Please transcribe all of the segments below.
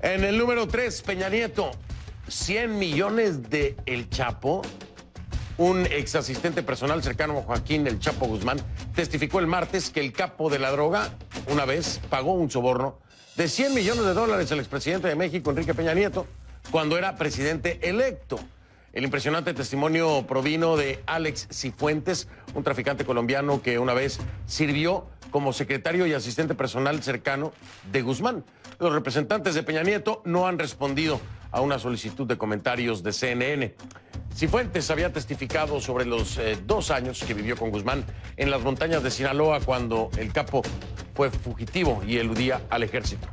En el número 3, Peña Nieto, 100 millones de El Chapo. Un ex asistente personal cercano a Joaquín El Chapo Guzmán testificó el martes que el capo de la droga una vez pagó un soborno de 100 millones de dólares al expresidente de México, Enrique Peña Nieto, cuando era presidente electo. El impresionante testimonio provino de Alex Cifuentes, un traficante colombiano que una vez sirvió como secretario y asistente personal cercano de Guzmán. Los representantes de Peña Nieto no han respondido a una solicitud de comentarios de CNN. Cifuentes había testificado sobre los 2 años que vivió con Guzmán en las montañas de Sinaloa cuando el capo fue fugitivo y eludía al ejército.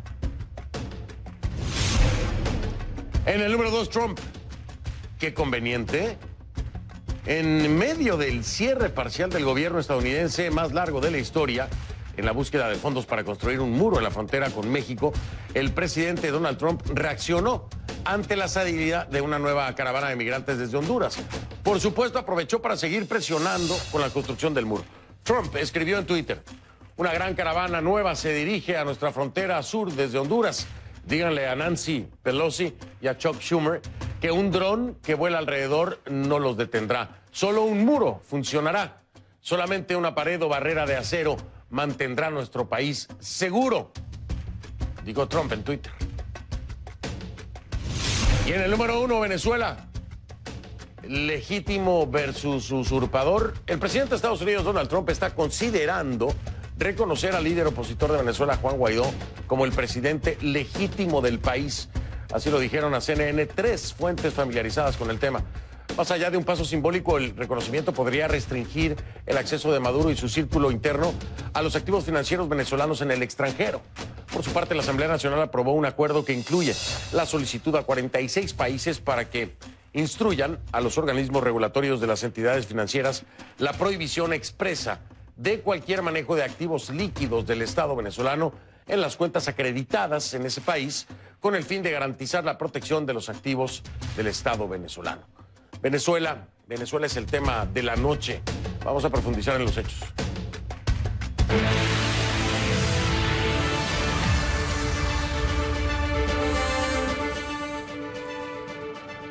En el número 2, Trump. Qué conveniente. En medio del cierre parcial del gobierno estadounidense más largo de la historia, en la búsqueda de fondos para construir un muro en la frontera con México, el presidente Donald Trump reaccionó ante la salida de una nueva caravana de migrantes desde Honduras. Por supuesto, aprovechó para seguir presionando con la construcción del muro. Trump escribió en Twitter: una gran caravana nueva se dirige a nuestra frontera sur desde Honduras. Díganle a Nancy Pelosi y a Chuck Schumer que un dron que vuela alrededor no los detendrá. Solo un muro funcionará. Solamente una pared o barrera de acero mantendrá nuestro país seguro, dijo Trump en Twitter. Y en el número 1, Venezuela. Legítimo versus usurpador. El presidente de Estados Unidos, Donald Trump, está considerando reconocer al líder opositor de Venezuela, Juan Guaidó, como el presidente legítimo del país. Así lo dijeron a CNN 3 fuentes familiarizadas con el tema. Más allá de un paso simbólico, el reconocimiento podría restringir el acceso de Maduro y su círculo interno a los activos financieros venezolanos en el extranjero. Por su parte, la Asamblea Nacional aprobó un acuerdo que incluye la solicitud a 46 países para que instruyan a los organismos regulatorios de las entidades financieras la prohibición expresa de cualquier manejo de activos líquidos del Estado venezolano en las cuentas acreditadas en ese país, con el fin de garantizar la protección de los activos del Estado venezolano. Venezuela es el tema de la noche. Vamos a profundizar en los hechos.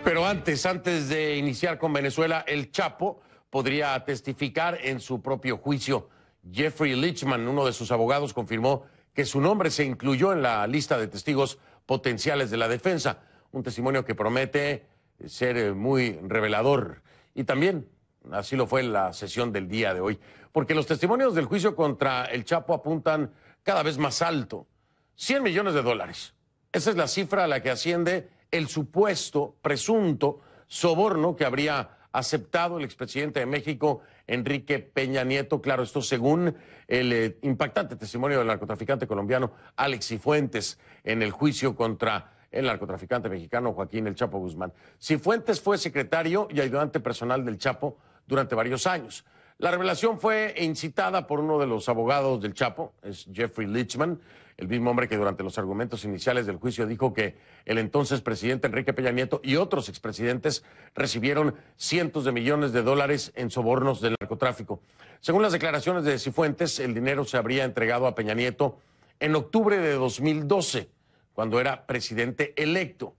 Pero antes de iniciar con Venezuela, el Chapo podría testificar en su propio juicio. Jeffrey Lichtman, uno de sus abogados, confirmó que su nombre se incluyó en la lista de testigos potenciales de la defensa, un testimonio que promete ser muy revelador. Y también así lo fue en la sesión del día de hoy, porque los testimonios del juicio contra el Chapo apuntan cada vez más alto. 100 millones de dólares. Esa es la cifra a la que asciende el supuesto, presunto soborno que habría aceptado el expresidente de México, Enrique Peña Nieto. Claro, esto según el impactante testimonio del narcotraficante colombiano Alex Cifuentes en el juicio contra el narcotraficante mexicano Joaquín El Chapo Guzmán. Cifuentes fue secretario y ayudante personal del Chapo durante varios años. La revelación fue incitada por uno de los abogados del Chapo, es Jeffrey Lichtman, el mismo hombre que durante los argumentos iniciales del juicio dijo que el entonces presidente Enrique Peña Nieto y otros expresidentes recibieron cientos de millones de dólares en sobornos del narcotráfico. Según las declaraciones de Cifuentes, el dinero se habría entregado a Peña Nieto en octubre de 2012, cuando era presidente electo,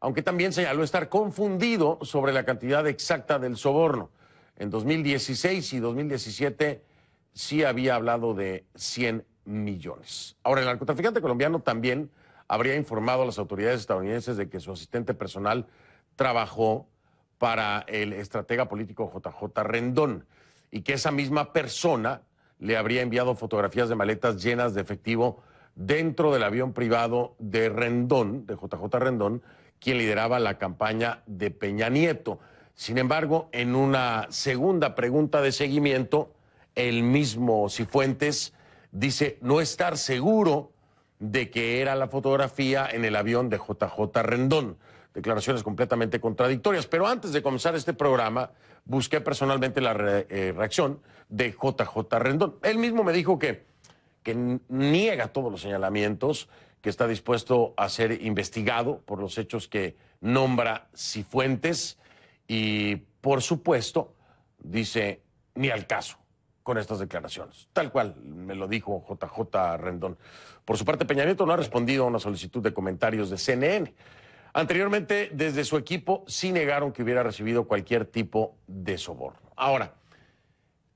aunque también señaló estar confundido sobre la cantidad exacta del soborno. En 2016 y 2017 sí había hablado de 100 millones. Ahora, el narcotraficante colombiano también habría informado a las autoridades estadounidenses de que su asistente personal trabajó para el estratega político JJ Rendón y que esa misma persona le habría enviado fotografías de maletas llenas de efectivo dentro del avión privado de Rendón, de JJ Rendón, quien lideraba la campaña de Peña Nieto. Sin embargo, en una segunda pregunta de seguimiento, el mismo Cifuentes dice no estar seguro de que era la fotografía en el avión de JJ Rendón. Declaraciones completamente contradictorias. Pero antes de comenzar este programa, busqué personalmente la reacción de JJ Rendón. Él mismo me dijo que niega todos los señalamientos, que está dispuesto a ser investigado por los hechos que nombra Cifuentes y, por supuesto, dice, ni al caso. con estas declaraciones. Tal cual me lo dijo JJ Rendón. Por su parte, Peña Nieto no ha respondido a una solicitud de comentarios de CNN. Anteriormente, desde su equipo, sí negaron que hubiera recibido cualquier tipo de soborno. Ahora,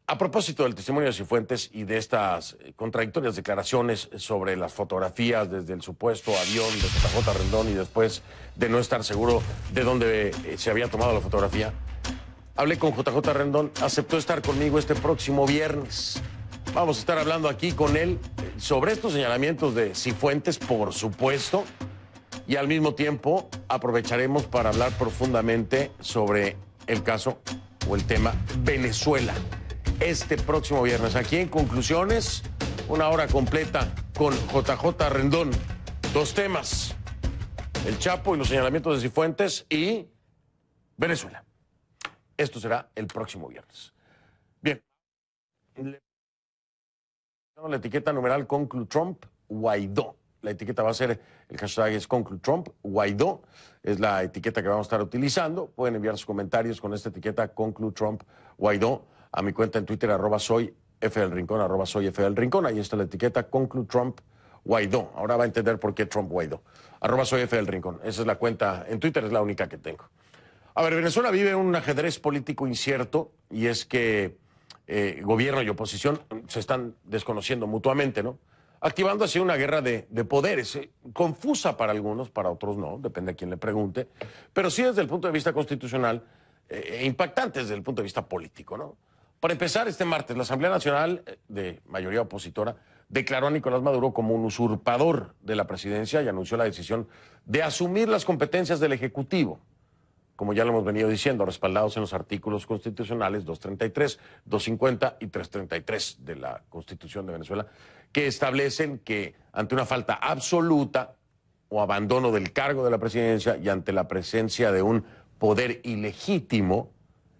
a propósito del testimonio de Cifuentes y de estas contradictorias declaraciones sobre las fotografías desde el supuesto avión de JJ Rendón y después de no estar seguro de dónde se había tomado la fotografía, hablé con JJ Rendón, aceptó estar conmigo este próximo viernes. Vamos a estar hablando aquí con él sobre estos señalamientos de Cifuentes, por supuesto, y al mismo tiempo aprovecharemos para hablar profundamente sobre el caso o el tema Venezuela. Este próximo viernes, aquí en Conclusiones, una hora completa con JJ Rendón. Dos temas, el Chapo y los señalamientos de Cifuentes y Venezuela. Esto será el próximo viernes. Bien. La etiqueta numeral ConcluTrump Guaidó. La etiqueta va a ser, el hashtag es ConcluTrump Guaidó. Es la etiqueta que vamos a estar utilizando. Pueden enviar sus comentarios con esta etiqueta ConcluTrump Guaidó a mi cuenta en Twitter, @soyfdelrincón, @soyfdelrincón. Ahí está la etiqueta ConcluTrump Guaidó. Ahora va a entender por qué Trump Guaidó. @soyfdelrincón. Esa es la cuenta en Twitter, es la única que tengo. A ver, Venezuela vive un ajedrez político incierto y es que gobierno y oposición se están desconociendo mutuamente, ¿no? Activando así una guerra de poderes, confusa para algunos, para otros no, depende a quién le pregunte, pero sí desde el punto de vista constitucional, impactante desde el punto de vista político, ¿no? Para empezar, este martes, la Asamblea Nacional, de mayoría opositora, declaró a Nicolás Maduro como un usurpador de la presidencia y anunció la decisión de asumir las competencias del Ejecutivo, como ya lo hemos venido diciendo, respaldados en los artículos constitucionales 233, 250 y 333 de la Constitución de Venezuela, que establecen que ante una falta absoluta o abandono del cargo de la presidencia y ante la presencia de un poder ilegítimo,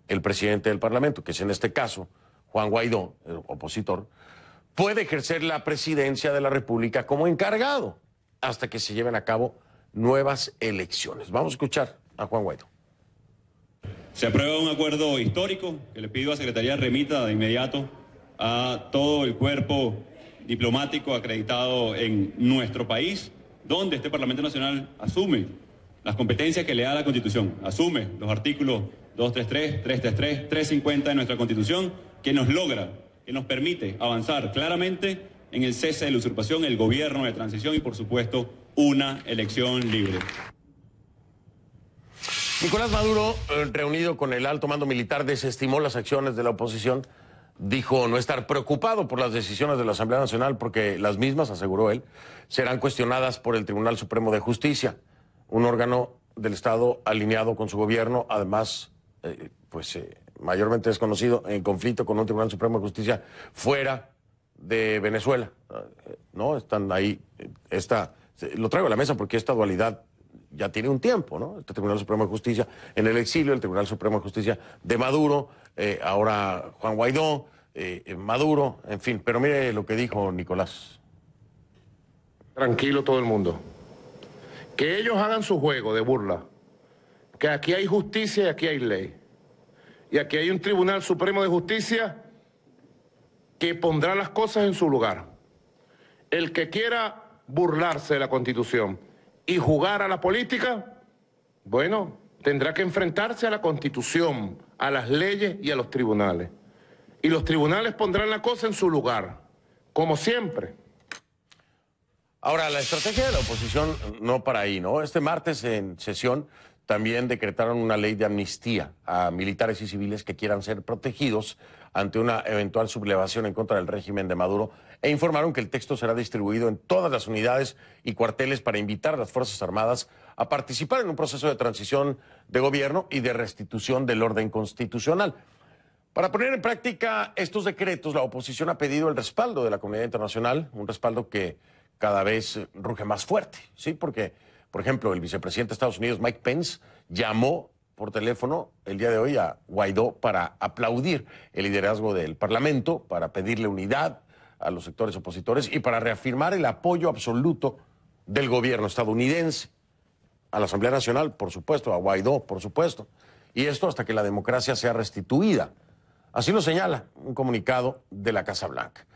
el presidente del Parlamento, que es en este caso Juan Guaidó, el opositor, puede ejercer la presidencia de la República como encargado hasta que se lleven a cabo nuevas elecciones. Vamos a escuchar a Juan Guaidó. Se aprueba un acuerdo histórico que le pido a Secretaría remita de inmediato a todo el cuerpo diplomático acreditado en nuestro país, donde este Parlamento Nacional asume las competencias que le da la Constitución, asume los artículos 233, 333, 350 de nuestra Constitución, que nos permite avanzar claramente en el cese de la usurpación, el gobierno de transición y, por supuesto, una elección libre. Nicolás Maduro, reunido con el alto mando militar, desestimó las acciones de la oposición, dijo no estar preocupado por las decisiones de la Asamblea Nacional porque las mismas, aseguró él, serán cuestionadas por el Tribunal Supremo de Justicia, un órgano del Estado alineado con su gobierno, además, mayormente desconocido, en conflicto con un Tribunal Supremo de Justicia fuera de Venezuela. ¿No? Están ahí, lo traigo a la mesa porque esta dualidad ya tiene un tiempo, ¿no? Este Tribunal Supremo de Justicia en el exilio, el Tribunal Supremo de Justicia de Maduro, ahora Juan Guaidó, Maduro, en fin. Pero mire lo que dijo Nicolás. Tranquilo todo el mundo. Que ellos hagan su juego de burla. Que aquí hay justicia y aquí hay ley. Y aquí hay un Tribunal Supremo de Justicia que pondrá las cosas en su lugar. El que quiera burlarse de la Constitución y jugar a la política, bueno, tendrá que enfrentarse a la Constitución, a las leyes y a los tribunales. Y los tribunales pondrán la cosa en su lugar, como siempre. Ahora, la estrategia de la oposición no para ahí, ¿no? Este martes en sesión también decretaron una ley de amnistía a militares y civiles que quieran ser protegidos ante una eventual sublevación en contra del régimen de Maduro e informaron que el texto será distribuido en todas las unidades y cuarteles para invitar a las Fuerzas Armadas a participar en un proceso de transición de gobierno y de restitución del orden constitucional. Para poner en práctica estos decretos, la oposición ha pedido el respaldo de la comunidad internacional, un respaldo que cada vez ruge más fuerte, ¿sí? Porque, por ejemplo, el vicepresidente de Estados Unidos, Mike Pence, llamó por teléfono el día de hoy a Guaidó para aplaudir el liderazgo del Parlamento, para pedirle unidad a los sectores opositores y para reafirmar el apoyo absoluto del gobierno estadounidense a la Asamblea Nacional, por supuesto, a Guaidó, por supuesto. Y esto hasta que la democracia sea restituida Así lo señala un comunicado de la Casa Blanca.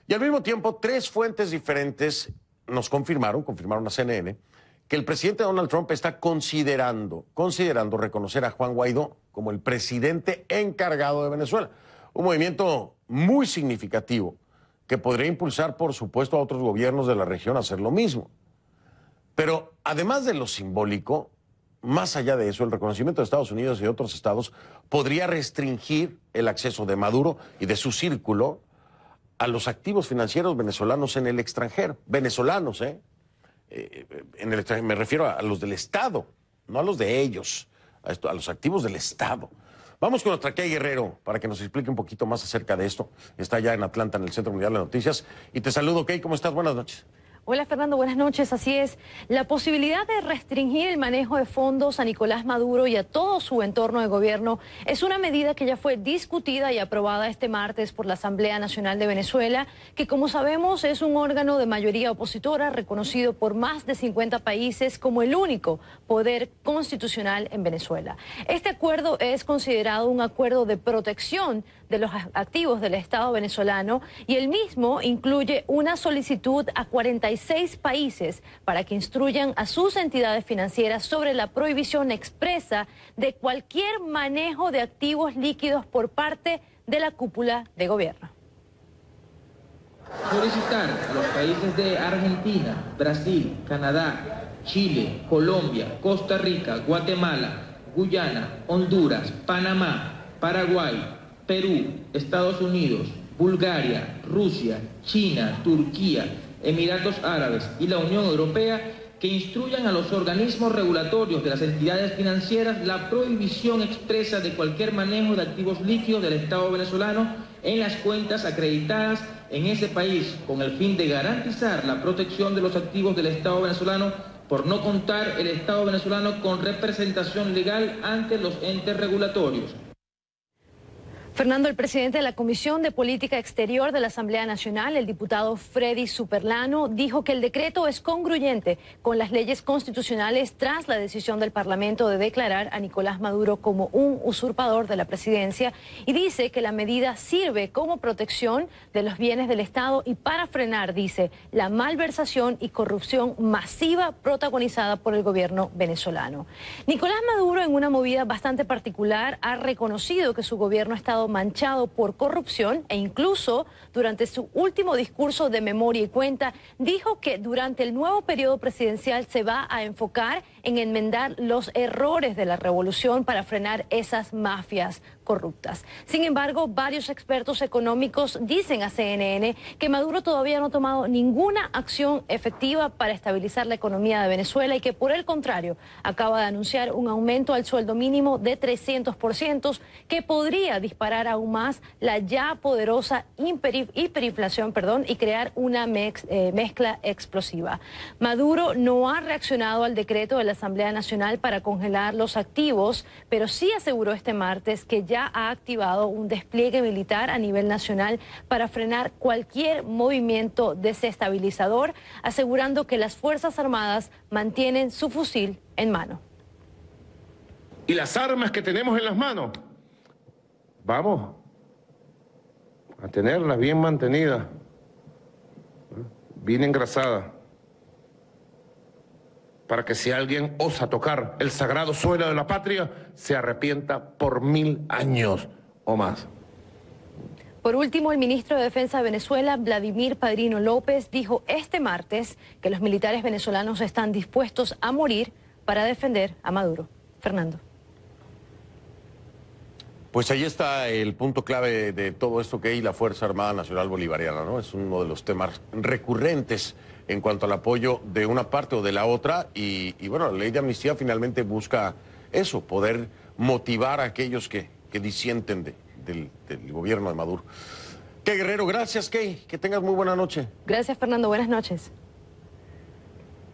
Y al mismo tiempo, 3 fuentes diferentes nos confirmaron a CNN, que el presidente Donald Trump está considerando reconocer a Juan Guaidó como el presidente encargado de Venezuela. Un movimiento muy significativo que podría impulsar, por supuesto, a otros gobiernos de la región a hacer lo mismo. Pero además de lo simbólico, más allá de eso, el reconocimiento de Estados Unidos y de otros estados podría restringir el acceso de Maduro y de su círculo a los activos financieros venezolanos en el extranjero. Venezolanos, en el extranjero, me refiero a los del Estado, no a los de ellos, a los activos del Estado. Vamos con nuestra Kay Guerrero para que nos explique un poquito más acerca de esto. Está ya en Atlanta, en el Centro Mundial de Noticias. Y te saludo, Kay, ¿cómo estás? Buenas noches. Hola Fernando, buenas noches. Así es, la posibilidad de restringir el manejo de fondos a Nicolás Maduro y a todo su entorno de gobierno es una medida que ya fue discutida y aprobada este martes por la Asamblea Nacional de Venezuela, que como sabemos es un órgano de mayoría opositora reconocido por más de 50 países como el único poder constitucional en Venezuela. Este acuerdo es considerado un acuerdo de protección de los activos del Estado venezolano y el mismo incluye una solicitud a 46 países para que instruyan a sus entidades financieras sobre la prohibición expresa de cualquier manejo de activos líquidos por parte de la cúpula de gobierno. Solicitar a los países de Argentina, Brasil, Canadá, Chile, Colombia, Costa Rica, Guatemala, Guyana, Honduras, Panamá, Paraguay, Perú, Estados Unidos, Bulgaria, Rusia, China, Turquía, Emiratos Árabes y la Unión Europea que instruyan a los organismos regulatorios de las entidades financieras la prohibición expresa de cualquier manejo de activos líquidos del Estado venezolano en las cuentas acreditadas en ese país con el fin de garantizar la protección de los activos del Estado venezolano por no contar el Estado venezolano con representación legal ante los entes regulatorios. Fernando, el presidente de la Comisión de Política Exterior de la Asamblea Nacional, el diputado Freddy Superlano, dijo que el decreto es congruente con las leyes constitucionales tras la decisión del Parlamento de declarar a Nicolás Maduro como un usurpador de la presidencia y dice que la medida sirve como protección de los bienes del Estado y para frenar, dice, la malversación y corrupción masiva protagonizada por el gobierno venezolano. Nicolás Maduro, en una movida bastante particular, ha reconocido que su gobierno ha estado manchado por corrupción e incluso durante su último discurso de memoria y cuenta dijo que durante el nuevo periodo presidencial se va a enfocar en enmendar los errores de la revolución para frenar esas mafias corruptas. Sin embargo, varios expertos económicos dicen a CNN que Maduro todavía no ha tomado ninguna acción efectiva para estabilizar la economía de Venezuela y que por el contrario acaba de anunciar un aumento al sueldo mínimo de 300% que podría disparar aún más la ya poderosa hiperinflación, y crear una mezcla explosiva. Maduro no ha reaccionado al decreto de la Asamblea Nacional para congelar los activos, pero sí aseguró este martes que ya ha activado un despliegue militar a nivel nacional para frenar cualquier movimiento desestabilizador, asegurando que las Fuerzas Armadas mantienen su fusil en mano. Y las armas que tenemos en las manos, vamos a tenerlas bien mantenidas, bien engrasadas, para que si alguien osa tocar el sagrado suelo de la patria, se arrepienta por 1000 años o más. Por último, el ministro de Defensa de Venezuela, Vladimir Padrino López, dijo este martes que los militares venezolanos están dispuestos a morir para defender a Maduro. Fernando. Pues ahí está el punto clave de todo esto que hay la Fuerza Armada Nacional Bolivariana, ¿no? Es uno de los temas recurrentes en cuanto al apoyo de una parte o de la otra y bueno, la ley de amnistía finalmente busca eso, poder motivar a aquellos que disienten del gobierno de Maduro. Kay Guerrero, gracias, Kay, que tengas muy buena noche. Gracias, Fernando, buenas noches.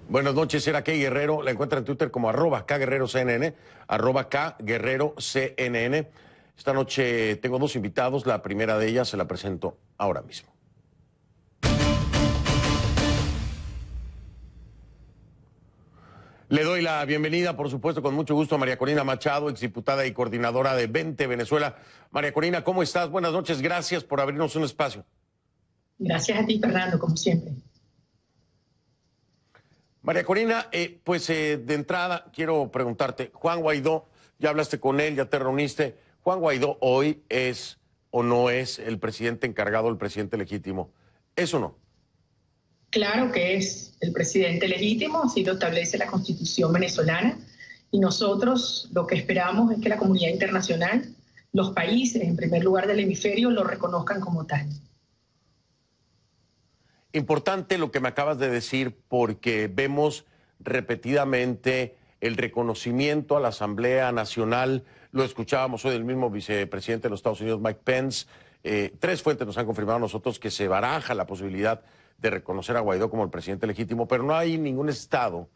Buenas noches, era Kay Guerrero, la encuentra en Twitter como @KGuerreroCNN, @KGuerreroCNN. Esta noche tengo 2 invitados, la primera de ellas se la presento ahora mismo. Le doy la bienvenida, por supuesto, con mucho gusto a María Corina Machado, exdiputada y coordinadora de Vente Venezuela. María Corina, ¿cómo estás? Buenas noches, gracias por abrirnos un espacio. Gracias a ti, Fernando, como siempre. María Corina, de entrada quiero preguntarte, Juan Guaidó, ya hablaste con él, ya te reuniste, ¿Juan Guaidó hoy es o no es el presidente encargado, el presidente legítimo? ¿Es o no? Claro que es el presidente legítimo, así lo establece la Constitución venezolana, y nosotros lo que esperamos es que la comunidad internacional, los países, en primer lugar del hemisferio, lo reconozcan como tal. Importante lo que me acabas de decir, porque vemos repetidamente el reconocimiento a la Asamblea Nacional. Lo escuchábamos hoy del mismo vicepresidente de los Estados Unidos, Mike Pence. 3 fuentes nos han confirmado a nosotros que se baraja la posibilidad de reconocer a Guaidó como el presidente legítimo, pero no hay ningún estado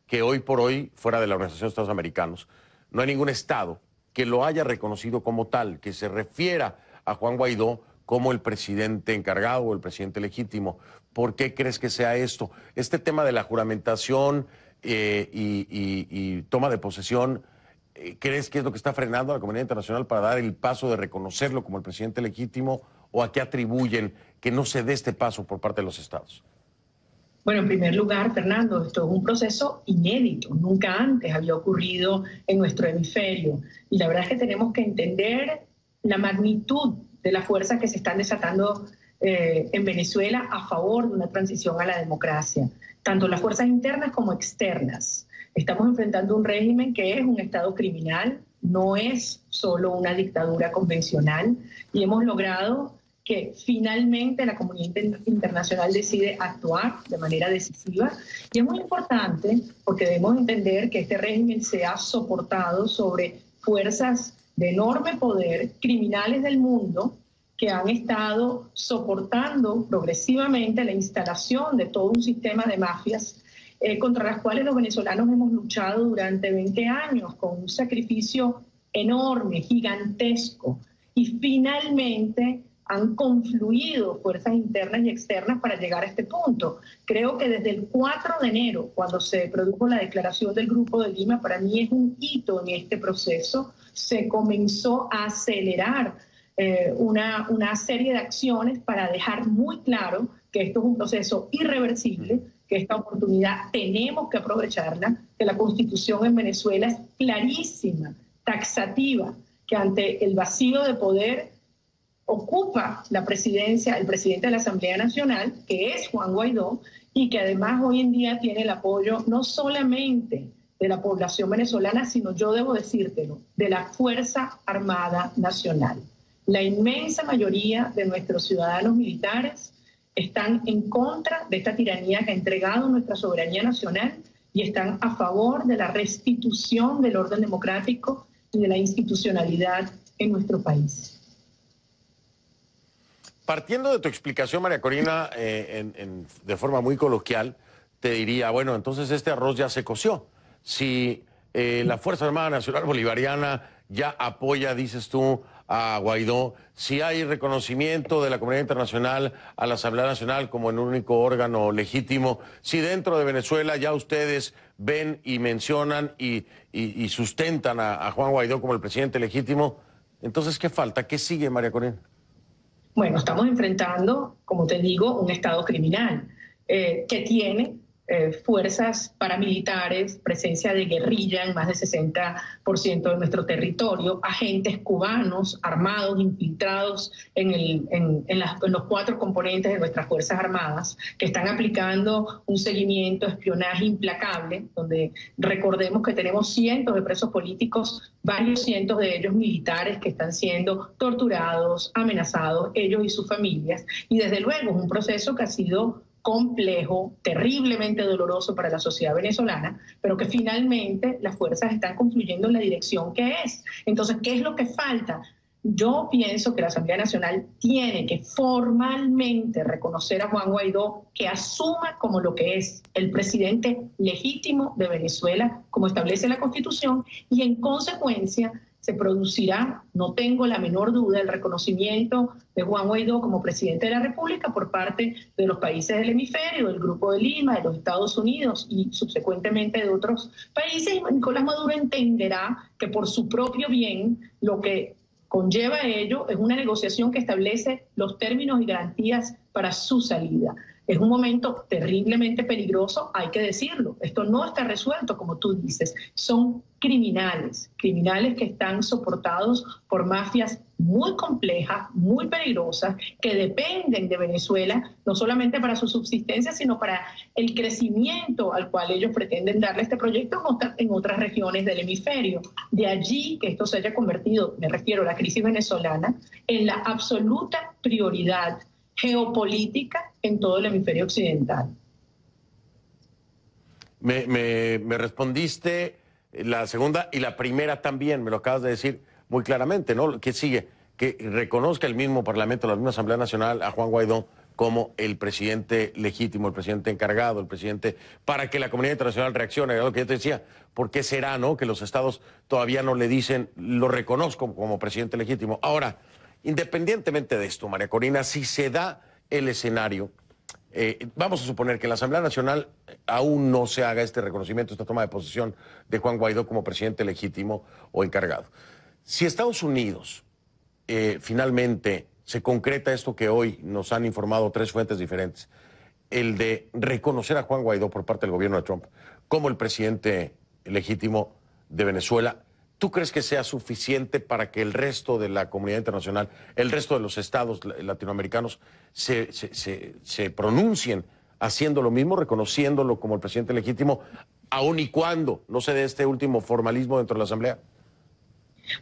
que hoy por hoy, fuera de la Organización de Estados Americanos, no hay ningún estado que lo haya reconocido como tal, que se refiera a Juan Guaidó como el presidente encargado o el presidente legítimo. ¿Por qué crees que sea esto? Este tema de la juramentación y toma de posesión, ¿crees que es lo que está frenando a la comunidad internacional para dar el paso de reconocerlo como el presidente legítimo? ¿O a qué atribuyen que no se dé este paso por parte de los estados? Bueno, en primer lugar, Fernando, esto es un proceso inédito. Nunca antes había ocurrido en nuestro hemisferio. Y la verdad es que tenemos que entender la magnitud de las fuerzas que se están desatando en Venezuela a favor de una transición a la democracia, tanto las fuerzas internas como externas. Estamos enfrentando un régimen que es un estado criminal, no es solo una dictadura convencional, y hemos logrado que finalmente la comunidad internacional decide actuar de manera decisiva. Y es muy importante porque debemos entender que este régimen se ha soportado sobre fuerzas de enorme poder, criminales del mundo, que han estado soportando progresivamente la instalación de todo un sistema de mafias contra las cuales los venezolanos hemos luchado durante 20 años con un sacrificio enorme, gigantesco, y finalmente han confluido fuerzas internas y externas para llegar a este punto. Creo que desde el 4 de enero, cuando se produjo la declaración del Grupo de Lima, para mí es un hito en este proceso, se comenzó a acelerar una serie de acciones para dejar muy claro que esto es un proceso irreversible, que esta oportunidad tenemos que aprovecharla, que la Constitución en Venezuela es clarísima, taxativa, que ante el vacío de poder ocupa la presidencia, el presidente de la Asamblea Nacional, que es Juan Guaidó, y que además hoy en día tiene el apoyo no solamente de la población venezolana, sino, yo debo decírtelo, de la Fuerza Armada Nacional. La inmensa mayoría de nuestros ciudadanos militares están en contra de esta tiranía que ha entregado nuestra soberanía nacional y están a favor de la restitución del orden democrático y de la institucionalidad en nuestro país. Partiendo de tu explicación, María Corina, de forma muy coloquial, te diría, bueno, entonces este arroz ya se coció. Si la Fuerza Armada Nacional Bolivariana ya apoya, dices tú, a Guaidó, si hay reconocimiento de la comunidad internacional a la Asamblea Nacional como el único órgano legítimo, si dentro de Venezuela ya ustedes ven y mencionan y sustentan a Juan Guaidó como el presidente legítimo, entonces, ¿qué falta? ¿Qué sigue, María Corina? Bueno, estamos enfrentando, como te digo, un estado criminal que tiene fuerzas paramilitares, presencia de guerrilla en más del 60% de nuestro territorio, agentes cubanos armados, infiltrados en los 4 componentes de nuestras Fuerzas Armadas, que están aplicando un seguimiento, espionaje implacable, donde recordemos que tenemos cientos de presos políticos, varios cientos de ellos militares que están siendo torturados, amenazados, ellos y sus familias. Y desde luego es un proceso que ha sido complejo, terriblemente doloroso para la sociedad venezolana, pero que finalmente las fuerzas están confluyendo en la dirección que es. Entonces, ¿qué es lo que falta? Yo pienso que la Asamblea Nacional tiene que formalmente reconocer a Juan Guaidó, que asuma como lo que es el presidente legítimo de Venezuela, como establece la Constitución, y en consecuencia se producirá, no tengo la menor duda, el reconocimiento de Juan Guaidó como presidente de la República por parte de los países del hemisferio, del Grupo de Lima, de los Estados Unidos y subsecuentemente de otros países. Y Nicolás Maduro entenderá que por su propio bien lo que conlleva ello es una negociación que establece los términos y garantías para su salida. Es un momento terriblemente peligroso, hay que decirlo. Esto no está resuelto, como tú dices. Son criminales que están soportados por mafias muy complejas, muy peligrosas, que dependen de Venezuela, no solamente para su subsistencia, sino para el crecimiento al cual ellos pretenden darle este proyecto en otras regiones del hemisferio. De allí que esto se haya convertido, me refiero a la crisis venezolana, en la absoluta prioridad geopolítica en todo el hemisferio occidental. Me respondiste la segunda y la primera también, me lo acabas de decir muy claramente, ¿no? ¿Qué sigue? Que reconozca el mismo Parlamento, la misma Asamblea Nacional a Juan Guaidó como el presidente legítimo, el presidente encargado, el presidente, para que la comunidad internacional reaccione. Era lo que yo te decía, ¿por qué será, no? Que los estados todavía no le dicen, lo reconozco como presidente legítimo. Ahora, independientemente de esto, María Corina, si se da el escenario, vamos a suponer que en la Asamblea Nacional aún no se haga este reconocimiento, esta toma de posesión de Juan Guaidó como presidente legítimo o encargado. Si Estados Unidos finalmente se concreta esto que hoy nos han informado tres fuentes diferentes, el de reconocer a Juan Guaidó por parte del gobierno de Trump como el presidente legítimo de Venezuela, ¿tú crees que sea suficiente para que el resto de la comunidad internacional, el resto de los estados latinoamericanos se pronuncien haciendo lo mismo, reconociéndolo como el presidente legítimo, aun y cuando no se dé este último formalismo dentro de la Asamblea?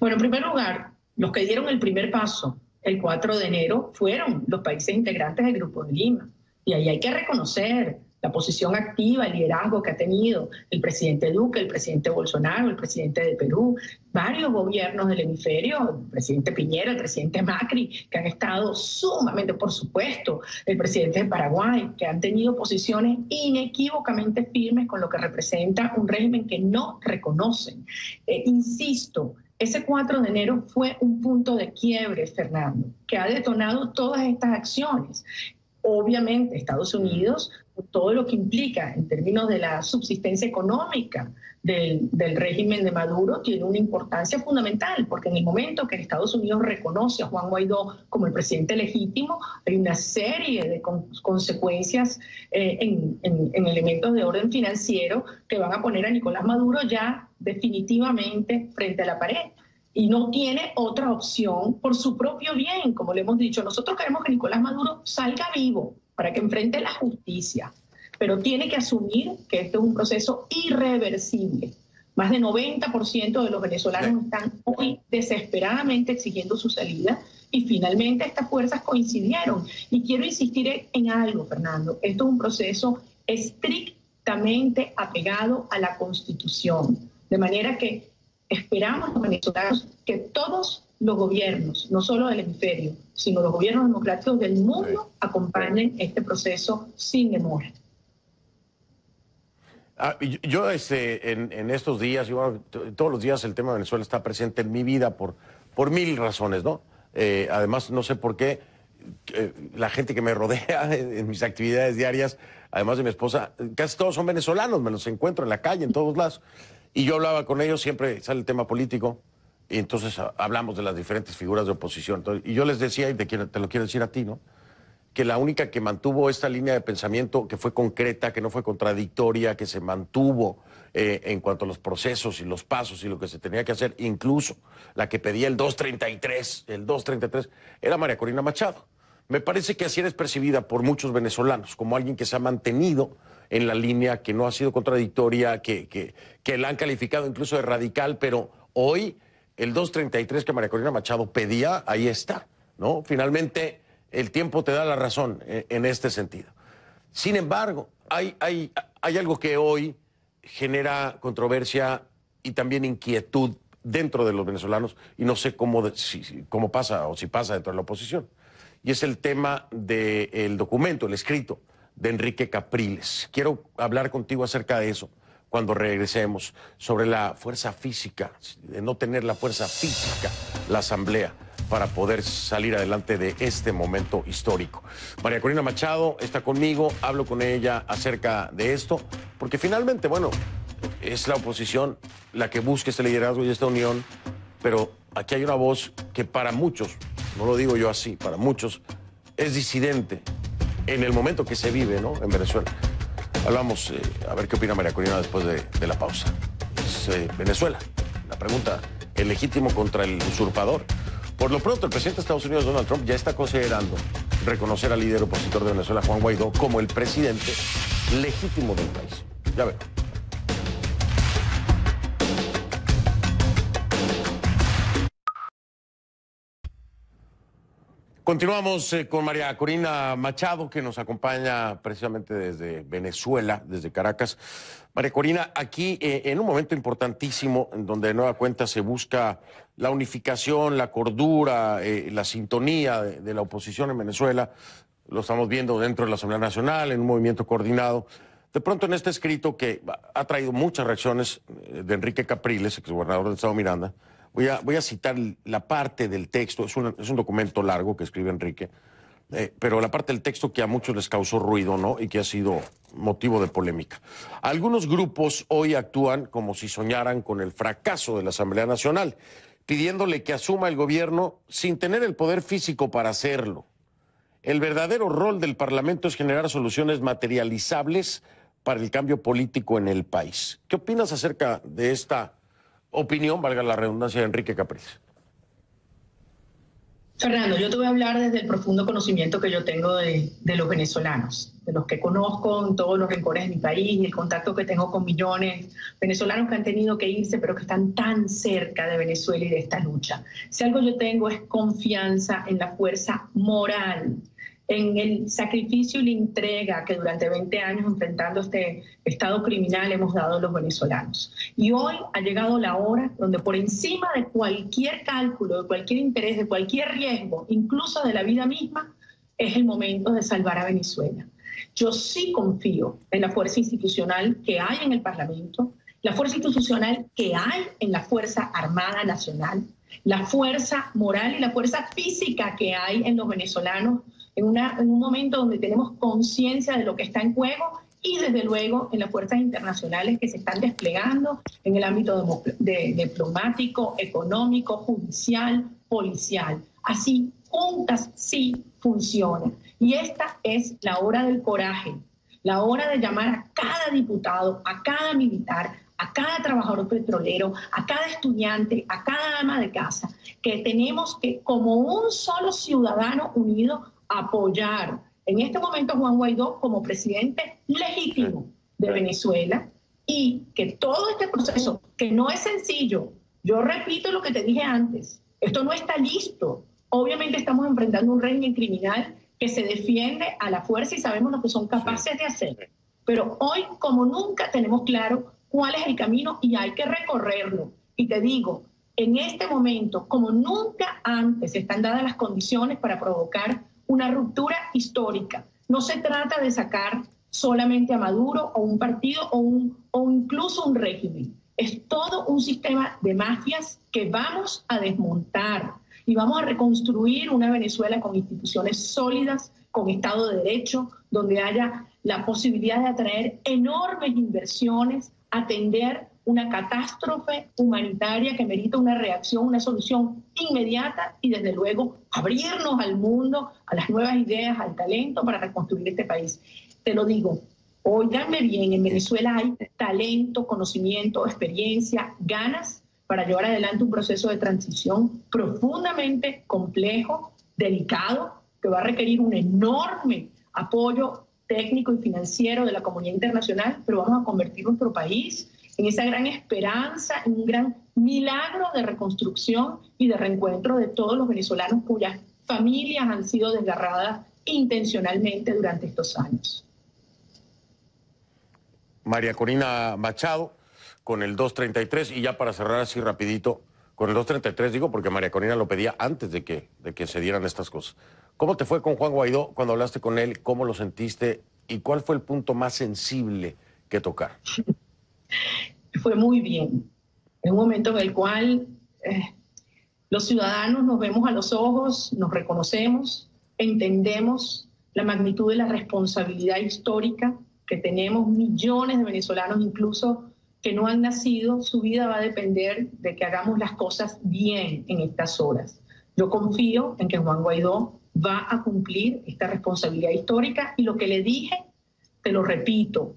Bueno, en primer lugar, los que dieron el primer paso el 4 de enero fueron los países integrantes del Grupo de Lima. Y ahí hay que reconocer la posición activa, el liderazgo que ha tenido el presidente Duque, el presidente Bolsonaro, el presidente de Perú, varios gobiernos del hemisferio, el presidente Piñera, el presidente Macri, que han estado sumamente, por supuesto, el presidente de Paraguay, que han tenido posiciones inequívocamente firmes con lo que representa un régimen que no reconocen. Insisto, ese 4 de enero fue un punto de quiebre, Fernando, que ha detonado todas estas acciones. Obviamente, Estados Unidos, todo lo que implica en términos de la subsistencia económica del régimen de Maduro, tiene una importancia fundamental, porque en el momento que Estados Unidos reconoce a Juan Guaidó como el presidente legítimo, hay una serie de consecuencias en elementos de orden financiero que van a poner a Nicolás Maduro ya definitivamente frente a la pared. Y no tiene otra opción por su propio bien, como le hemos dicho. Nosotros queremos que Nicolás Maduro salga vivo para que enfrente la justicia, pero tiene que asumir que esto es un proceso irreversible. Más del 90% de los venezolanos están hoy desesperadamente exigiendo su salida y finalmente estas fuerzas coincidieron. Y quiero insistir en algo, Fernando. Esto es un proceso estrictamente apegado a la Constitución, de manera que esperamos los venezolanos que todos los gobiernos, no solo del hemisferio, sino los gobiernos democráticos del mundo, acompañen este proceso sin demora. Yo en estos días, todos los días el tema de Venezuela está presente en mi vida por mil razones, ¿no? Además, no sé por qué la gente que me rodea en mis actividades diarias, además de mi esposa, casi todos son venezolanos, me los encuentro en la calle, en todos lados. Y yo hablaba con ellos, siempre sale el tema político, y entonces hablamos de las diferentes figuras de oposición. Entonces, y yo les decía, y te lo quiero decir a ti, ¿no? Que la única que mantuvo esta línea de pensamiento, que fue concreta, que no fue contradictoria, que se mantuvo en cuanto a los procesos y los pasos y lo que se tenía que hacer, incluso la que pedía el 233, era María Corina Machado. Me parece que así eres percibida por muchos venezolanos, como alguien que se ha mantenido en la línea, que no ha sido contradictoria, que la han calificado incluso de radical, pero hoy el 233 que María Corina Machado pedía, ahí está, ¿no? Finalmente el tiempo te da la razón en este sentido. Sin embargo, hay algo que hoy genera controversia y también inquietud dentro de los venezolanos, y no sé cómo pasa o si pasa dentro de la oposición. Y es el tema del documento, el escrito de Enrique Capriles. Quiero hablar contigo acerca de eso, cuando regresemos, sobre la fuerza física, de no tener la fuerza física, la Asamblea, para poder salir adelante de este momento histórico. María Corina Machado está conmigo, hablo con ella acerca de esto, porque finalmente, bueno, es la oposición la que busca este liderazgo y esta unión, pero aquí hay una voz que para muchos, no lo digo yo así, para muchos es disidente en el momento que se vive, ¿no?, en Venezuela. Hablamos, a ver qué opina María Corina después de la pausa. Es Venezuela, la pregunta, ¿el legítimo contra el usurpador? Por lo pronto, el presidente de Estados Unidos, Donald Trump, ya está considerando reconocer al líder opositor de Venezuela, Juan Guaidó, como el presidente legítimo del país. Ya ven. Continuamos con María Corina Machado, que nos acompaña precisamente desde Venezuela, desde Caracas. María Corina, aquí en un momento importantísimo, en donde de nueva cuenta se busca la unificación, la cordura, la sintonía de la oposición en Venezuela, lo estamos viendo dentro de la Asamblea Nacional, en un movimiento coordinado. De pronto en este escrito que ha traído muchas reacciones de Enrique Capriles, exgobernador del Estado Miranda, voy a citar la parte del texto, es un documento largo que escribe Enrique, pero la parte del texto que a muchos les causó ruido, ¿no?, y que ha sido motivo de polémica. Algunos grupos hoy actúan como si soñaran con el fracaso de la Asamblea Nacional, pidiéndole que asuma el gobierno sin tener el poder físico para hacerlo. El verdadero rol del Parlamento es generar soluciones materializables para el cambio político en el país. ¿Qué opinas acerca de esta opinión, valga la redundancia, de Enrique Capriles? Fernando, yo te voy a hablar desde el profundo conocimiento que yo tengo de los venezolanos, de los que conozco en todos los rincones de mi país y el contacto que tengo con millones de venezolanos que han tenido que irse, pero que están tan cerca de Venezuela y de esta lucha. Si algo yo tengo es confianza en la fuerza moral, en el sacrificio y la entrega que durante 20 años enfrentando este estado criminal hemos dado los venezolanos. Y hoy ha llegado la hora donde por encima de cualquier cálculo, de cualquier interés, de cualquier riesgo, incluso de la vida misma, es el momento de salvar a Venezuela. Yo sí confío en la fuerza institucional que hay en el Parlamento, la fuerza institucional que hay en la Fuerza Armada Nacional, la fuerza moral y la fuerza física que hay en los venezolanos, en un momento donde tenemos conciencia de lo que está en juego y desde luego en las fuerzas internacionales que se están desplegando en el ámbito diplomático, económico, judicial, policial. Así, juntas sí funcionan. Y esta es la hora del coraje, la hora de llamar a cada diputado, a cada militar, a cada trabajador petrolero, a cada estudiante, a cada ama de casa, que tenemos que, como un solo ciudadano unido, apoyar en este momento a Juan Guaidó como presidente legítimo de Venezuela y que todo este proceso, que no es sencillo, yo repito lo que te dije antes, esto no está listo. Obviamente estamos enfrentando un régimen criminal que se defiende a la fuerza y sabemos lo que son capaces de hacer. Pero hoy, como nunca, tenemos claro cuál es el camino y hay que recorrerlo. Y te digo, en este momento, como nunca antes, están dadas las condiciones para provocar una ruptura histórica. No se trata de sacar solamente a Maduro o un partido o incluso un régimen. Es todo un sistema de mafias que vamos a desmontar y vamos a reconstruir una Venezuela con instituciones sólidas, con Estado de Derecho, donde haya la posibilidad de atraer enormes inversiones, atender una catástrofe humanitaria que merita una reacción, una solución inmediata y desde luego abrirnos al mundo, a las nuevas ideas, al talento para reconstruir este país. Te lo digo, óiganme bien, en Venezuela hay talento, conocimiento, experiencia, ganas para llevar adelante un proceso de transición profundamente complejo, delicado, que va a requerir un enorme apoyo técnico y financiero de la comunidad internacional, pero vamos a convertir nuestro país en esa gran esperanza, en un gran milagro de reconstrucción y de reencuentro de todos los venezolanos cuyas familias han sido desgarradas intencionalmente durante estos años. María Corina Machado, con el 233, y ya para cerrar así rapidito, con el 233 digo porque María Corina lo pedía antes de que se dieran estas cosas. ¿Cómo te fue con Juan Guaidó cuando hablaste con él? ¿Cómo lo sentiste? ¿Y cuál fue el punto más sensible que tocar? Fue muy bien. Es un momento en el cual los ciudadanos nos vemos a los ojos, nos reconocemos, entendemos la magnitud de la responsabilidad histórica que tenemos, millones de venezolanos incluso que no han nacido, su vida va a depender de que hagamos las cosas bien en estas horas. Yo confío en que Juan Guaidó va a cumplir esta responsabilidad histórica y lo que le dije, te lo repito,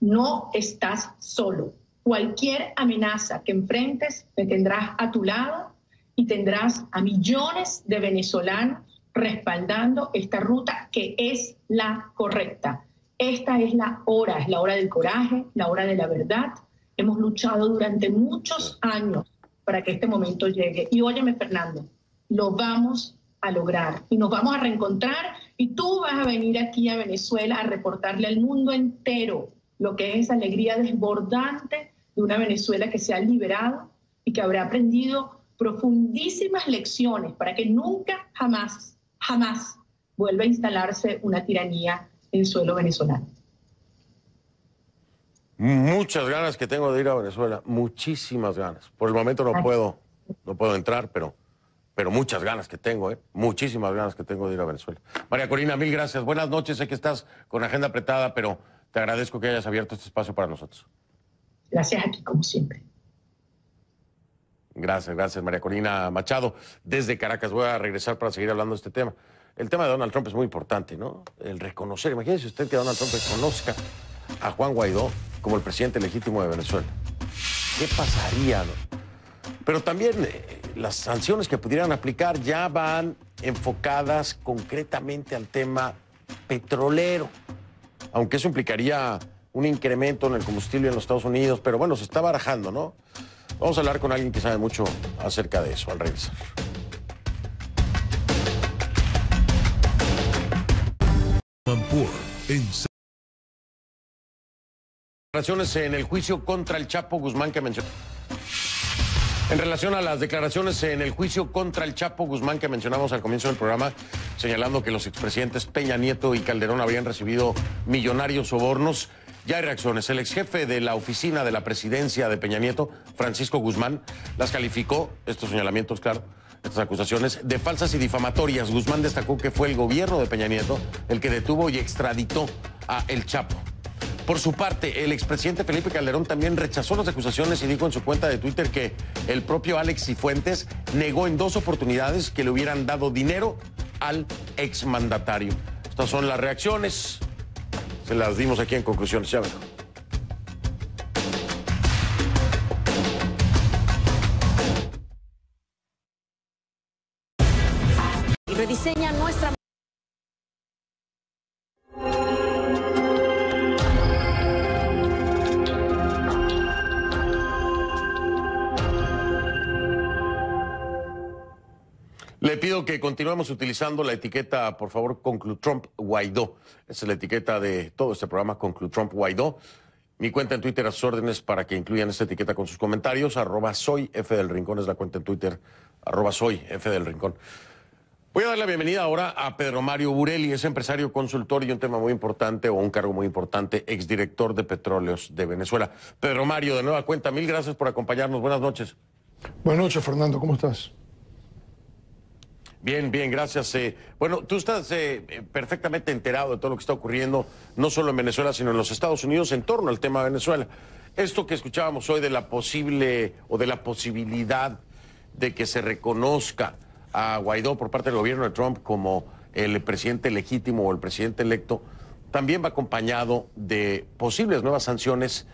no estás solo. Cualquier amenaza que enfrentes me tendrás a tu lado y tendrás a millones de venezolanos respaldando esta ruta que es la correcta. Esta es la hora del coraje, la hora de la verdad. Hemos luchado durante muchos años para que este momento llegue. Y óyeme, Fernando, lo vamos a lograr y nos vamos a reencontrar y tú vas a venir aquí a Venezuela a reportarle al mundo entero lo que es esa alegría desbordante de una Venezuela que se ha liberado y que habrá aprendido profundísimas lecciones para que nunca, jamás vuelva a instalarse una tiranía en suelo venezolano. Muchas ganas que tengo de ir a Venezuela, muchísimas ganas. Por el momento no puedo entrar, pero muchas ganas que tengo, muchísimas ganas que tengo de ir a Venezuela. María Corina, mil gracias. Buenas noches, sé que estás con agenda apretada, pero te agradezco que hayas abierto este espacio para nosotros. Gracias, aquí como siempre. Gracias, María Corina Machado. Desde Caracas voy a regresar para seguir hablando de este tema. El tema de Donald Trump es muy importante, ¿no? El reconocer, imagínese usted que Donald Trump reconozca a Juan Guaidó como el presidente legítimo de Venezuela. ¿Qué pasaría, no? Pero también las sanciones que pudieran aplicar ya van enfocadas concretamente al tema petrolero, aunque eso implicaría un incremento en el combustible en los Estados Unidos, pero bueno, se está barajando, ¿no? Vamos a hablar con alguien que sabe mucho acerca de eso al regresar. Declaraciones en el juicio contra el Chapo Guzmán que mencionó. En relación a las declaraciones en el juicio contra el Chapo Guzmán que mencionamos al comienzo del programa, señalando que los expresidentes Peña Nieto y Calderón habían recibido millonarios sobornos, ya hay reacciones. El exjefe de la oficina de la presidencia de Peña Nieto, Francisco Guzmán, las calificó, estos señalamientos, claro, estas acusaciones, de falsas y difamatorias. Guzmán destacó que fue el gobierno de Peña Nieto el que detuvo y extraditó a El Chapo. Por su parte, el expresidente Felipe Calderón también rechazó las acusaciones y dijo en su cuenta de Twitter que el propio Alex Cifuentes negó en 2 oportunidades que le hubieran dado dinero al exmandatario. Estas son las reacciones. Se las dimos aquí en Conclusiones. Ya vengo. Y rediseña nuestra... Le pido que continuemos utilizando la etiqueta, por favor, Conclutrump Guaidó. Esa es la etiqueta de todo este programa, Conclutrump Guaidó. Mi cuenta en Twitter a sus órdenes para que incluyan esta etiqueta con sus comentarios. @soyfdelrincón es la cuenta en Twitter. @soyfdelrincón. Voy a dar la bienvenida ahora a Pedro Mario Burelli, es empresario, consultor y un tema muy importante, o un cargo muy importante, exdirector de Petróleos de Venezuela. Pedro Mario, de nueva cuenta, mil gracias por acompañarnos. Buenas noches. Buenas noches, Fernando. ¿Cómo estás? Bien, gracias. Bueno, tú estás perfectamente enterado de todo lo que está ocurriendo, no solo en Venezuela, sino en los Estados Unidos, en torno al tema de Venezuela. Esto que escuchábamos hoy de la posible o de la posibilidad de que se reconozca a Guaidó por parte del gobierno de Trump como el presidente legítimo o el presidente electo, también va acompañado de posibles nuevas sanciones,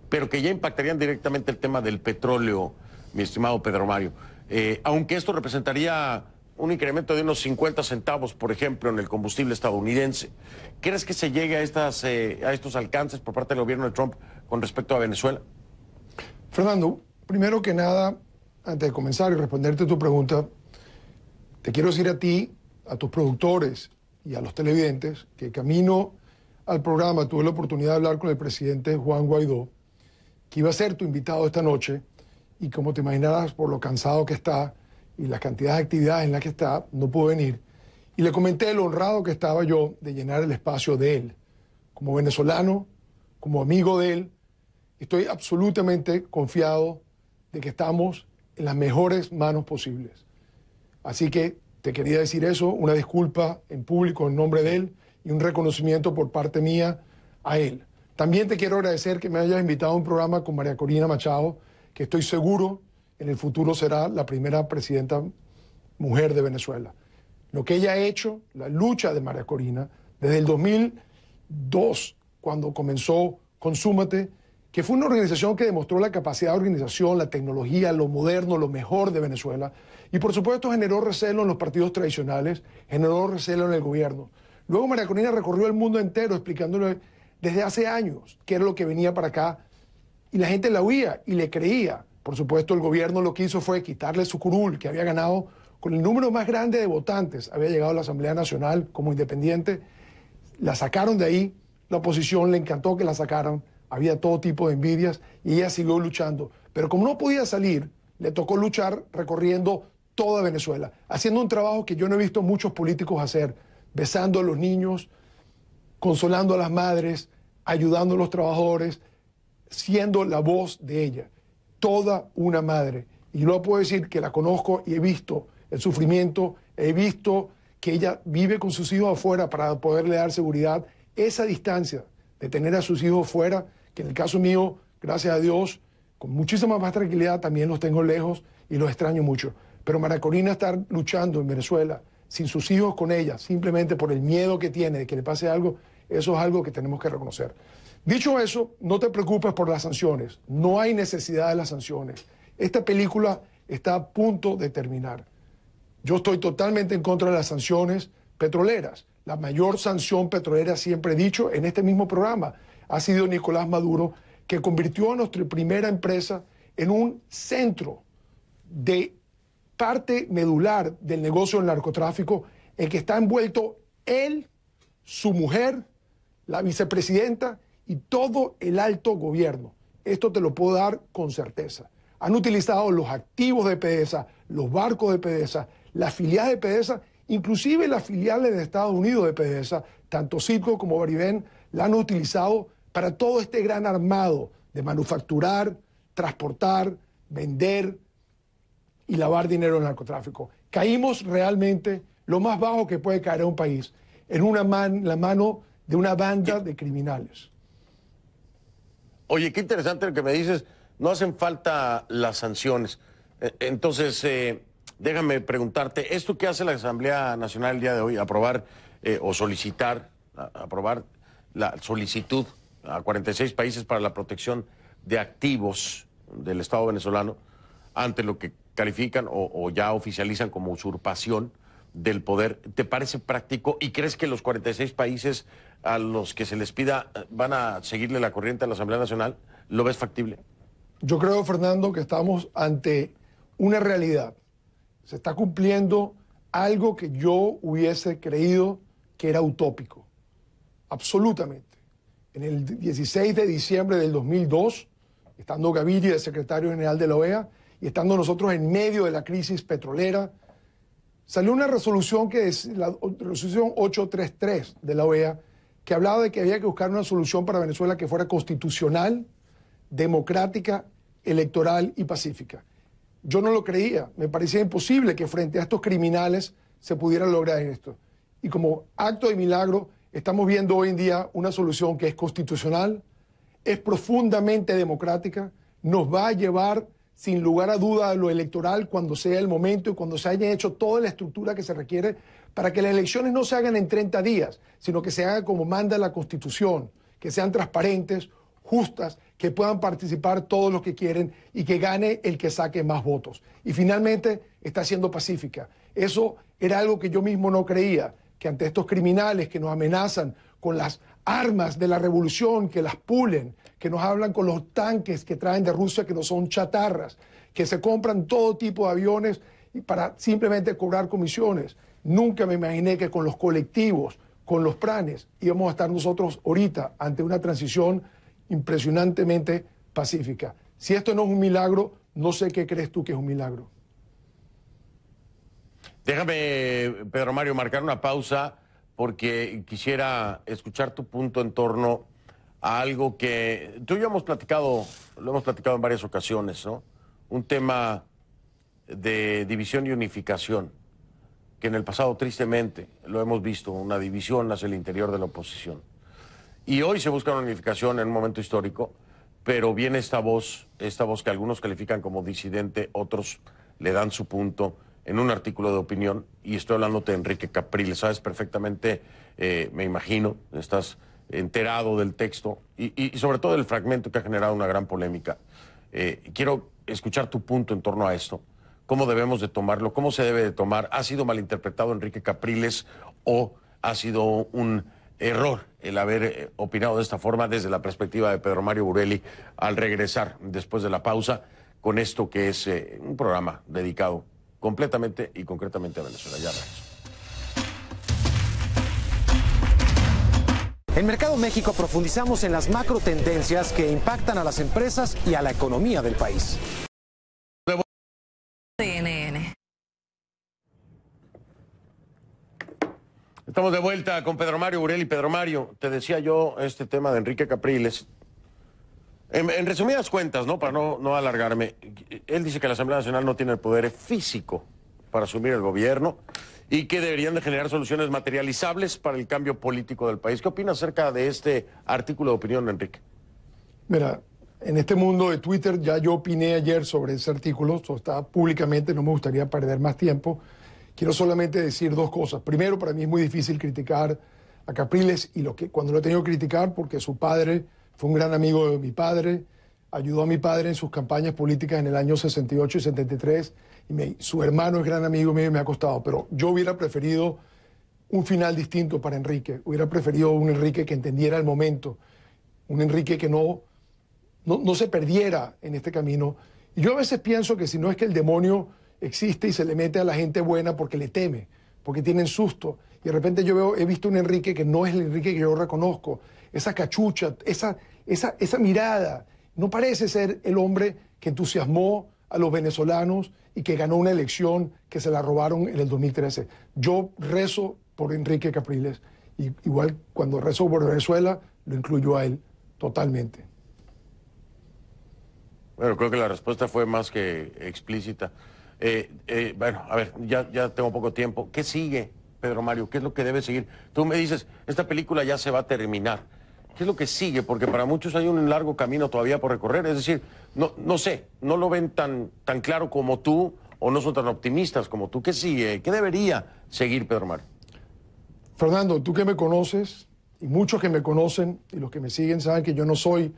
pero que ya impactarían directamente el tema del petróleo, mi estimado Pedro Mario. Aunque esto representaría un incremento de unos 50 centavos, por ejemplo, en el combustible estadounidense. ¿Crees que se llegue a estos alcances por parte del gobierno de Trump con respecto a Venezuela? Fernando, primero que nada, antes de comenzar y responderte tu pregunta, te quiero decir a ti, a tus productores y a los televidentes que camino al programa tuve la oportunidad de hablar con el presidente Juan Guaidó, que iba a ser tu invitado esta noche, y como te imaginarás, por lo cansado que está y las cantidades de actividades en las que está, no pudo venir. Y le comenté lo honrado que estaba yo de llenar el espacio de él, como venezolano, como amigo de él, estoy absolutamente confiado de que estamos en las mejores manos posibles. Así que te quería decir eso, una disculpa en público en nombre de él y un reconocimiento por parte mía a él. También te quiero agradecer que me hayas invitado a un programa con María Corina Machado, que estoy seguro en el futuro será la primera presidenta mujer de Venezuela. Lo que ella ha hecho, la lucha de María Corina, desde el 2002, cuando comenzó Consúmate, que fue una organización que demostró la capacidad de organización, la tecnología, lo moderno, lo mejor de Venezuela. Y por supuesto generó recelo en los partidos tradicionales, generó recelo en el gobierno. Luego María Corina recorrió el mundo entero explicándole desde hace años qué era lo que venía para acá. Y la gente la oía y le creía. Por supuesto, el gobierno lo que hizo fue quitarle su curul, que había ganado con el número más grande de votantes. Había llegado a la Asamblea Nacional como independiente. La sacaron de ahí. La oposición le encantó que la sacaran. Había todo tipo de envidias y ella siguió luchando. Pero como no podía salir, le tocó luchar recorriendo toda Venezuela, haciendo un trabajo que yo no he visto muchos políticos hacer, besando a los niños, consolando a las madres, ayudando a los trabajadores, siendo la voz de ella. Toda una madre. Y yo puedo decir que la conozco y he visto el sufrimiento, he visto que ella vive con sus hijos afuera para poderle dar seguridad. Esa distancia de tener a sus hijos fuera, que en el caso mío, gracias a Dios, con muchísima más tranquilidad, también los tengo lejos y los extraño mucho. Pero María Corina estar luchando en Venezuela, sin sus hijos con ella, simplemente por el miedo que tiene de que le pase algo, eso es algo que tenemos que reconocer. Dicho eso, no te preocupes por las sanciones. No hay necesidad de las sanciones. Esta película está a punto de terminar. Yo estoy totalmente en contra de las sanciones petroleras. La mayor sanción petrolera, siempre he dicho, en este mismo programa, ha sido Nicolás Maduro, que convirtió a nuestra primera empresa en un centro de parte medular del negocio del narcotráfico, en que está envuelto él, su mujer, la vicepresidenta y todo el alto gobierno. Esto te lo puedo dar con certeza. Han utilizado los activos de PDVSA, los barcos de PDVSA, las filiales de PDVSA, inclusive las filiales de Estados Unidos de PDVSA, tanto Citgo como Baribén, la han utilizado para todo este gran armado de manufacturar, transportar, vender y lavar dinero en el narcotráfico. Caímos realmente lo más bajo que puede caer en un país, en la mano de una banda de criminales. Oye, qué interesante lo que me dices. No hacen falta las sanciones. Entonces, déjame preguntarte, ¿esto qué hace la Asamblea Nacional el día de hoy? Aprobar o solicitar, aprobar la solicitud a 46 países para la protección de activos del Estado venezolano ante lo que califican o ya oficializan como usurpación del poder. ¿Te parece práctico y crees que los 46 países a los que se les pida van a seguirle la corriente a la Asamblea Nacional? ¿Lo ves factible? Yo creo, Fernando, que estamos ante una realidad. Se está cumpliendo algo que yo hubiese creído que era utópico. Absolutamente. En el 16 de diciembre del 2002, estando Gaviria, el secretario general de la OEA, y estando nosotros en medio de la crisis petrolera, salió una resolución que es la resolución 833 de la OEA, que hablaba de que había que buscar una solución para Venezuela que fuera constitucional, democrática, electoral y pacífica. Yo no lo creía, me parecía imposible que frente a estos criminales se pudiera lograr esto. Y como acto de milagro, estamos viendo hoy en día una solución que es constitucional, es profundamente democrática, nos va a llevar sin lugar a duda a lo electoral cuando sea el momento y cuando se haya hecho toda la estructura que se requiere para que las elecciones no se hagan en 30 días, sino que se hagan como manda la Constitución, que sean transparentes, justas, que puedan participar todos los que quieren y que gane el que saque más votos. Y finalmente está siendo pacífica. Eso era algo que yo mismo no creía, que ante estos criminales que nos amenazan con las armas de la revolución, que las pulen, que nos hablan con los tanques que traen de Rusia que no son chatarras, que se compran todo tipo de aviones para simplemente cobrar comisiones. Nunca me imaginé que con los colectivos, con los planes, íbamos a estar nosotros ahorita ante una transición impresionantemente pacífica. Si esto no es un milagro, no sé qué crees tú que es un milagro. Déjame, Pedro Mario, marcar una pausa porque quisiera escuchar tu punto en torno a algo que tú y yo hemos platicado, lo hemos platicado en varias ocasiones, ¿no? Un tema de división y unificación, que en el pasado tristemente lo hemos visto, una división hacia el interior de la oposición. Y hoy se busca una unificación en un momento histórico, pero viene esta voz que algunos califican como disidente, otros le dan su punto en un artículo de opinión, y estoy hablándote de Enrique Capriles. Sabes perfectamente, me imagino, estás enterado del texto y sobre todo del fragmento que ha generado una gran polémica. Quiero escuchar tu punto en torno a esto. ¿Cómo debemos de tomarlo? ¿Cómo se debe de tomar? ¿Ha sido malinterpretado Enrique Capriles o ha sido un error el haber opinado de esta forma desde la perspectiva de Pedro Mario Burelli al regresar después de la pausa con esto que es un programa dedicado completamente y concretamente a Venezuela? Ya veremos. En Mercado México profundizamos en las macro tendencias que impactan a las empresas y a la economía del país. CNN. Estamos de vuelta con Pedro Mario Burelli. Pedro Mario, te decía yo este tema de Enrique Capriles. En resumidas cuentas, ¿no? Para no alargarme, él dice que la Asamblea Nacional no tiene el poder físico para asumir el gobierno y que deberían de generar soluciones materializables para el cambio político del país. ¿Qué opinas acerca de este artículo de opinión, Enrique? Mira, en este mundo de Twitter ya yo opiné ayer sobre ese artículo, eso está públicamente, no me gustaría perder más tiempo. Quiero solamente decir dos cosas. Primero, para mí es muy difícil criticar a Capriles y cuando lo he tenido que criticar porque su padre fue un gran amigo de mi padre, ayudó a mi padre en sus campañas políticas en el año 68 y 73, y su hermano es gran amigo mío y me ha costado, pero yo hubiera preferido un final distinto para Enrique, hubiera preferido un Enrique que entendiera el momento, un Enrique que no se perdiera en este camino. Y yo a veces pienso que si no es que el demonio existe y se le mete a la gente buena porque le teme, porque tienen susto, y de repente he visto un Enrique que no es el Enrique que yo reconozco, esa cachucha, esa mirada, no parece ser el hombre que entusiasmó a los venezolanos y que ganó una elección que se la robaron en el 2013. Yo rezo por Enrique Capriles, y igual cuando rezo por Venezuela, lo incluyo a él totalmente. Bueno, creo que la respuesta fue más que explícita. Bueno, a ver, ya tengo poco tiempo. ¿Qué sigue, Pedro Mario? ¿Qué es lo que debe seguir? Tú me dices, esta película ya se va a terminar. ¿Qué es lo que sigue? Porque para muchos hay un largo camino todavía por recorrer. Es decir, no sé, no lo ven tan claro como tú o no son tan optimistas como tú. ¿Qué sigue? ¿Qué debería seguir, Pedro Mario? Fernando, tú que me conoces y muchos que me conocen y los que me siguen saben que yo no soy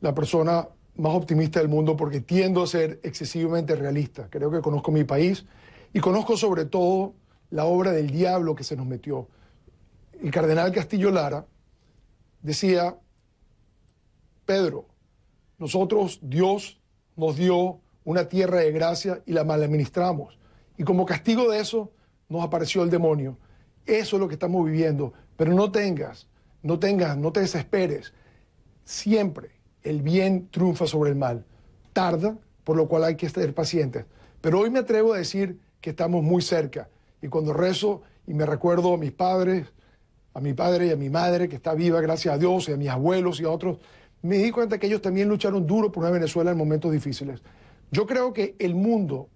la persona más optimista del mundo porque tiendo a ser excesivamente realista. Creo que conozco mi país y conozco sobre todo la obra del diablo que se nos metió. El cardenal Castillo Lara decía, Pedro, Dios nos dio una tierra de gracia y la maladministramos. Y como castigo de eso nos apareció el demonio. Eso es lo que estamos viviendo. Pero no te desesperes. Siempre el bien triunfa sobre el mal. Tarda, por lo cual hay que ser pacientes. Pero hoy me atrevo a decir que estamos muy cerca. Y cuando rezo y me recuerdo a mis padres, a mi padre y a mi madre, que está viva, gracias a Dios, y a mis abuelos y a otros, me di cuenta que ellos también lucharon duro por una Venezuela en momentos difíciles. Yo creo que el mundo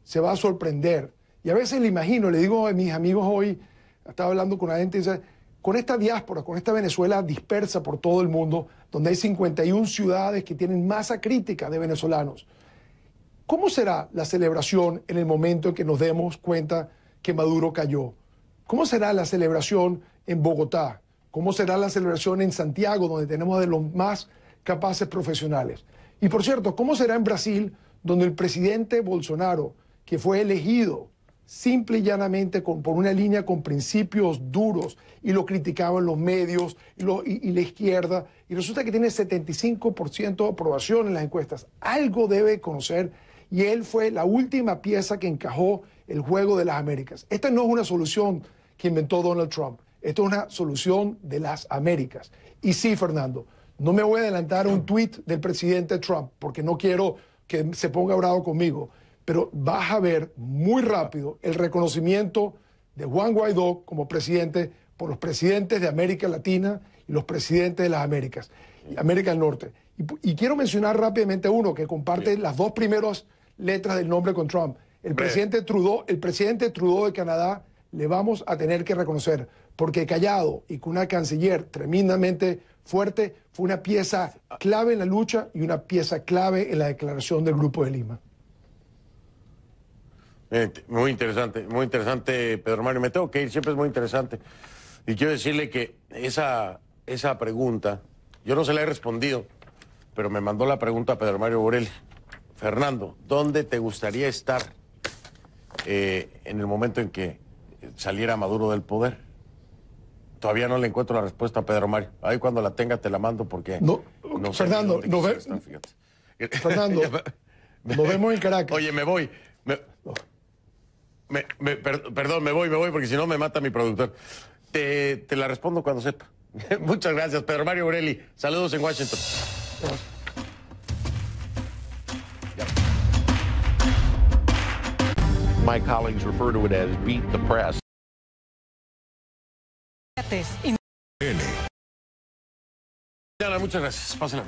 se va a sorprender. Y a veces le imagino, le digo a mis amigos hoy, estaba hablando con la gente y dice, con esta diáspora, con esta Venezuela dispersa por todo el mundo, donde hay 51 ciudades que tienen masa crítica de venezolanos, ¿cómo será la celebración en el momento en que nos demos cuenta que Maduro cayó? ¿Cómo será la celebración en Bogotá? ¿Cómo será la celebración en Santiago, donde tenemos de los más capaces profesionales? Y por cierto, ¿cómo será en Brasil, donde el presidente Bolsonaro, que fue elegido simple y llanamente por una línea con principios duros, y lo criticaban los medios y la izquierda, y resulta que tiene 75% de aprobación en las encuestas? Algo debe conocer, y él fue la última pieza que encajó el juego de las Américas. Esta no es una solución que inventó Donald Trump, esto es una solución de las Américas. Y sí, Fernando, no me voy a adelantar a un tuit del presidente Trump, porque no quiero que se ponga bravo conmigo, pero vas a ver muy rápido el reconocimiento de Juan Guaidó como presidente por los presidentes de América Latina y los presidentes de las Américas, América del Norte. Y quiero mencionar rápidamente uno que comparte las dos primeras letras del nombre con Trump. El presidente Trudeau de Canadá le vamos a tener que reconocer, porque callado y con una canciller tremendamente fuerte, fue una pieza clave en la lucha y una pieza clave en la declaración del Grupo de Lima. Muy interesante, Pedro Mario. Me tengo que ir, siempre es muy interesante. Y quiero decirle que esa pregunta, yo no se la he respondido, pero me mandó la pregunta a Pedro Mario Borelli. Fernando, ¿dónde te gustaría estar en el momento en que saliera Maduro del poder? Todavía no le encuentro la respuesta a Pedro Mario. Ahí cuando la tenga te la mando porque... No sé Fernando, Fernando, nos vemos en Caracas. Oye, me voy. Perdón, me voy porque si no me mata mi productor. Te la respondo cuando sepa. Muchas gracias, Pedro Mario Borelli. Saludos en Washington. My colleagues refer to it as beat the press. Muchas gracias. Pásenla.